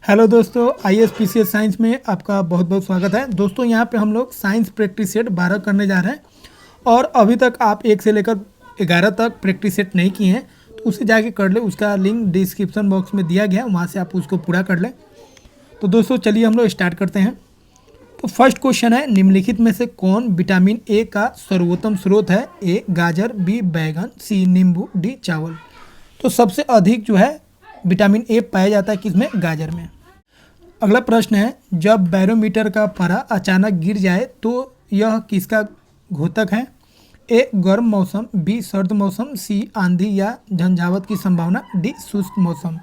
Hello दोस्तों, IAS PCS science में आपका बहुत बहुत स्वागत है। दोस्तों यहाँ पे हम लोग साइंस प्रैक्टिस सेट 12 करने जा रहे हैं और अभी तक आप 1 से लेकर 11 तक प्रैक्टिस सेट नहीं किए हैं तो उसे जाके कर ले। उसका लिंक डिस्क्रिप्शन बॉक्स में दिया गया है, वहाँ से आप उसको पूरा कर लें। तो दोस्तों चलिए हम लोग स्टार्ट करते हैं। तो फर्स्ट क्वेश्चन है, निम्नलिखित में से कौन विटामिन ए का सर्वोत्तम स्रोत है? ए गाजर, बी बैगन, सी नींबू, डी चावल। तो सबसे अधिक जो है विटामिन ए पाया जाता है किसमें? गाजर में। अगला प्रश्न है, जब बैरोमीटर का पारा अचानक गिर जाए तो यह किसका घोतक है? ए गर्म मौसम, बी सर्द मौसम, सी आंधी या झंझावत की संभावना, डी शुष्क मौसम।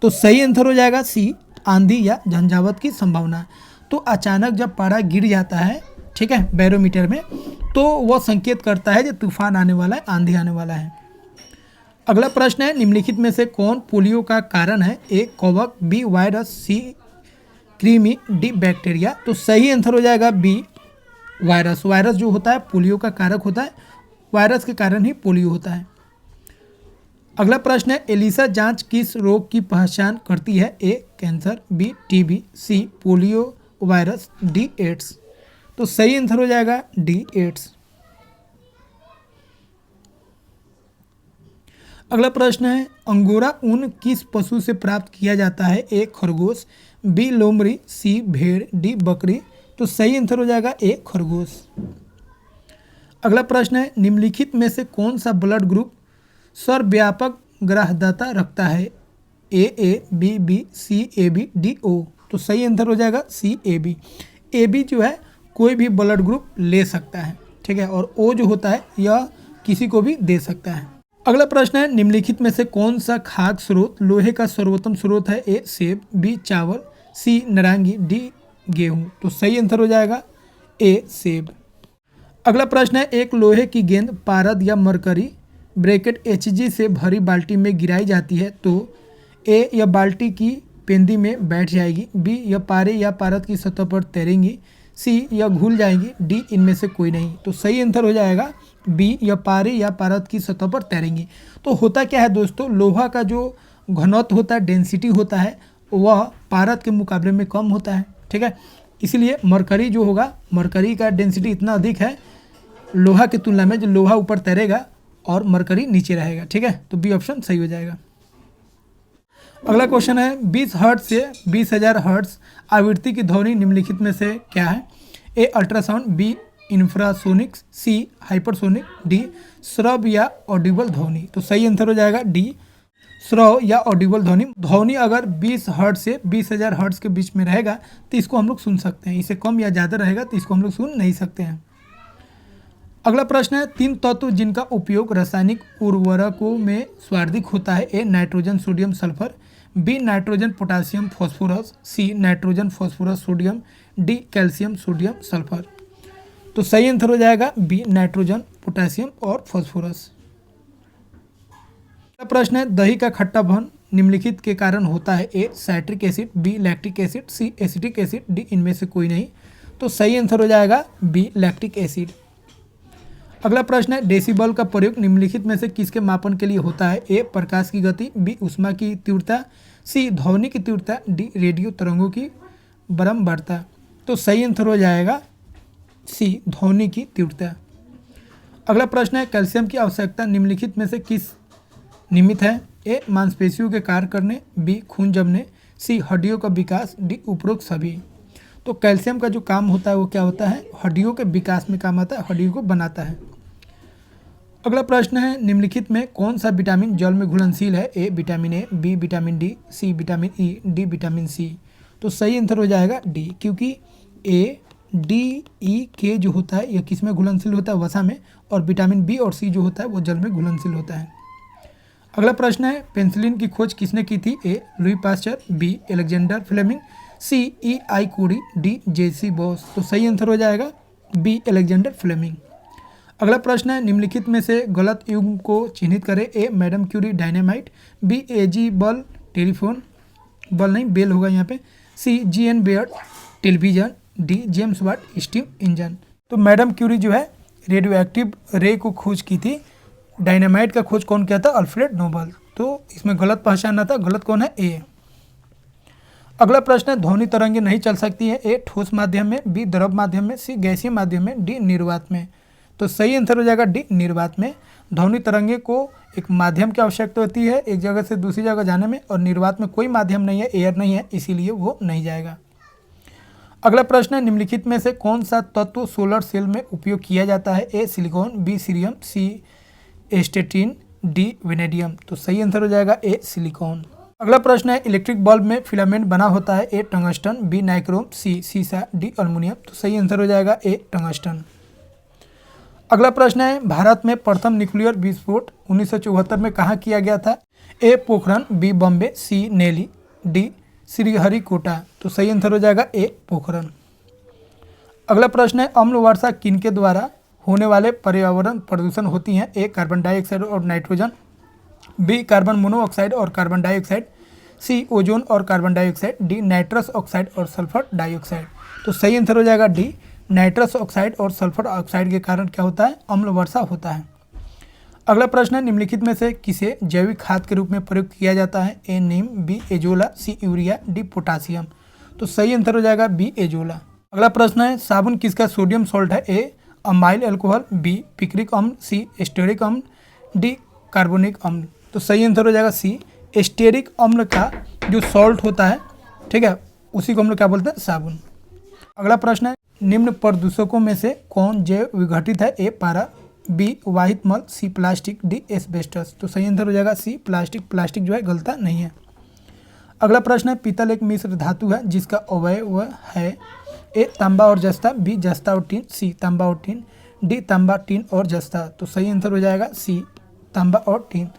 तो सही आंसर हो जाएगा सी, आंधी या झंझावत की संभावना। तो अचानक जब पारा गिर जाता है, ठीक है, बैरोमीटर में, तो वह संकेत करता है कि तूफान आने वाला है, आंधी आने वाला है। अगला प्रश्न है, निम्नलिखित में से कौन पोलियो का कारण है? ए कवक, बी वायरस, सी कृमि, डी बैक्टीरिया। तो सही आंसर हो जाएगा बी वायरस। वायरस जो होता है पोलियो का कारक होता है, वायरस के कारण ही पोलियो होता है। अगला प्रश्न है, एलिसा जांच किस रोग की पहचान करती है? A cancer, B TB, C polio virus, D AIDS. तो सही आंसर हो जाएगा डी एड्स। अगला प्रश्न है, अंगोरा ऊन किस पशु से प्राप्त किया जाता है? ए खरगोश, बी लोमड़ी, सी भेड़, डी बकरी। तो सही आंसर हो जाएगा ए खरगोश। अगला प्रश्न है, निम्नलिखित में से कौन सा ब्लड ग्रुप सर्वव्यापक ग्राह्यता रखता है? A B B, C A B, D O. तो सही आंसर हो जाएगा सी ए बी। ए बी जो है कोई भी ब्लड ग्रुप ले सकता है, ठीक है, और ओ जो होता है यह किसी को भी दे सकता है। अगला प्रश्न है, निम्नलिखित में से कौन सा खाद्य स्रोत लोहे का सर्वोत्तम स्रोत है? ए सेब, बी चावल, सी नारंगी, डी गेहूं। तो सही आंसर हो जाएगा ए सेब। अगला प्रश्न है, एक लोहे की गेंद पारद या मरकरी ब्रैकेट Hg से भरी बाल्टी में गिराई जाती है तो ए यह बाल्टी की पेंदी में बैठ जाएगी, बी यह पारे या पारद की सतह पर तैरेंगी, सी यह घुल जाएंगी, डी इनमें से कोई नहीं। तो सही आंसर हो जाएगा बी यह पारे या पारद की सतह पर तैरेंगी। तो होता क्या है दोस्तों, लोहा का जो घनत्व होता है, डेंसिटी होता है, वह पारद के मुकाबले में कम होता है, ठीक है। इसलिए मरकरी जो होगा, मरकरी का डेंसिटी इतना अधिक है लोहा की तुलना में, जो लोहा ऊपर तैरेगा और मरकरी नीचे रहेगा, ठीक है। तो बी ऑप्शन सही हो जाएगा। अगला क्वेश्चन है, 20 हर्ट्ज से 20,000 हर्ट्ज आवृत्ति की ध्वनि निम्नलिखित में से क्या है? ए अल्ट्रासाउंड, बी इंफ्रासोनिक, सी हाइपरसोनिक, डी श्रव या ऑडिबल ध्वनि। तो सही आंसर हो जाएगा डी श्रव या ऑडिबल ध्वनि। ध्वनि अगर 20 हर्ट्ज से 20,000 हर्ट्ज के बीच में रहेगा तो इसको हम लोग सुन सकते हैं, इससे कम या ज़्यादा रहेगा तो इसको हम लोग सुन नहीं सकते हैं। अगला प्रश्न है, 3 तत्व जिनका उपयोग रासायनिक उर्वरकों में सर्वाधिक होता है? A nitrogen, sodium, sulphur, B nitrogen, potassium, phosphorus, C nitrogen, phosphorus, sodium, D calcium, sodium, sulphur. तो सही आंसर हो जाएगा बी नाइट्रोजन, पोटासियम और फॉस्फोरस। अगला प्रश्न है, दही का खट्टापन निम्नलिखित के कारण होता है? A citric acid, B lactic acid, C acetic acid, D इनमें से कोई नहीं। तो सही आंसर हो जाएगा बी लैक्टिक एसिड। अगला प्रश्न है, डेसिबल का प्रयोग निम्नलिखित में से किसके मापन के लिए होता है? ए प्रकाश की गति, बी ऊष्मा की तीव्रता, सी ध्वनि की तीव्रता, डी रेडियो तरंगों की बारंबारता। तो सही आंसर हो जाएगा सी ध्वनि की तीव्रता। अगला प्रश्न है, कैल्शियम की आवश्यकता निम्नलिखित में से किस निमित्त है? ए मांसपेशियों के कार्य करने, बी खून जमने, सी हड्डियों का विकास, डी उपरोक्त सभी। तो कैल्शियम का जो काम होता है वो क्या होता है? हड्डियों के विकास में काम आता है, हड्डियों को बनाता है। अगला प्रश्न है, निम्नलिखित में कौन सा विटामिन जल में घुलनशील है? A vitamin A, B vitamin D, C vitamin E, D vitamin C. तो सही आंसर हो जाएगा डी, क्योंकि ए डी ई के जो होता है यह किस में घुलनशील होता है? वसा में, और विटामिन बी और सी जो होता है वो जल में घुलनशील होता है। अगला प्रश्न है, पेंसिलिन की खोज किसने की थी? A Louis Pasteur, B Alexander Fleming, C E I Curie, D JC boss. तो सही आंसर हो जाएगा बी अलेक्जेंडर फ्लेमिंग। अगला प्रश्न है, निम्नलिखित में से गलत युग्म को चिन्हित करें? A madam Curie dynamite, B AG Bell telephone, बल नहीं बेल होगा यहाँ पे, C G N Baird television, D James Watt steam engine. तो मैडम क्यूरी जो है रेडियो एक्टिव रे को खोज की थी, डायनामाइट का खोज कौन किया था? Alfred Nobel. तो इसमें गलत पहचानना था, गलत कौन है? ए। अगला प्रश्न है ध्वनि तरंगे नहीं चल सकती है, ए ठोस माध्यम में, बी द्रव माध्यम में, सी गैसीय माध्यम में, डी निर्वात में। तो सही आंसर हो जाएगा डी निर्वात में। ध्वनि तरंगे को एक माध्यम की आवश्यकता होती है एक जगह से दूसरी जगह जाने में, और निर्वात में कोई माध्यम नहीं है, एयर नहीं है, इसीलिए वो नहीं जाएगा। अगला प्रश्न है निम्नलिखित में से कौन सा तत्व सोलर सेल में उपयोग किया जाता है, A silicon, B cerium, C एस्टेटिन, D vanadium. तो सही आंसर हो जाएगा ए सिलिकॉन। अगला प्रश्न है इलेक्ट्रिक बल्ब में फिलामेंट बना होता है, ए टंगस्टन, बी नाइक्रोम, सी सीसा, डी एल्युमिनियम। तो सही आंसर हो जाएगा ए टंगस्टन। अगला प्रश्न है भारत में प्रथम न्यूक्लियर विस्फोट 1974 में कहाँ किया गया था, ए पोखरण, बी बॉम्बे, सी नेली, डी श्रीहरिकोटा। तो सही आंसर हो जाएगा ए पोखरण। अगला प्रश्न है अम्ल वर्षा किनके द्वारा होने वाले पर्यावरण प्रदूषण होती हैं, ए कार्बन डाइऑक्साइड और नाइट्रोजन, बी कार्बन मोनोऑक्साइड और कार्बन डाइऑक्साइड, सी ओजोन और carbon dioxide, D nitrous oxide और सल्फर डाइऑक्साइड। तो सही आंसर हो जाएगा डी नाइट्रस ऑक्साइड और सल्फर ऑक्साइड के कारण क्या होता है, अम्ल वर्षा होता है। अगला प्रश्न है निम्नलिखित में से किसे जैविक खाद के रूप में प्रयोग किया जाता है, ए नीम, बी एजोला, सी यूरिया, डी पोटासियम। तो सही आंसर हो जाएगा बी एजोला। अगला प्रश्न है साबुन किसका सोडियम सॉल्ट है, ए अमाइल अल्कोहल, बी पिक्रिक अम्ल, सी एस्टेरिक अम्ल, डी कार्बोनिक अम्ल। तो सही आंसर हो जाएगा सी एस्टेरिक अम्ल का जो सॉल्ट होता है, ठीक है, उसी को हम लोग क्या बोलते हैं, साबुन। अगला प्रश्न है निम्न प्रदूषकों में से कौन जैव विघटित है, ए पारा, बी वाहित मल, सी प्लास्टिक, डी एस्बेस्टस। तो सही आंसर हो जाएगा सी प्लास्टिक। प्लास्टिक जो है गलता नहीं है। अगला प्रश्न है पीतल एक मिश्र धातु है जिसका अवयव है, ए तांबा और जस्ता, बी जस्ता और टीन, सी तांबा और टीन, डी तांबा, टीन और जस्ता। तो सही आंसर हो जाएगा सी तांबा और टीन।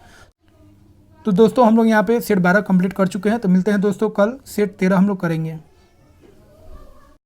तो दोस्तों हम लोग यहाँ पे सेट 12 कंप्लीट कर चुके हैं। तो मिलते हैं दोस्तों कल सेट 13 हम लोग करेंगे।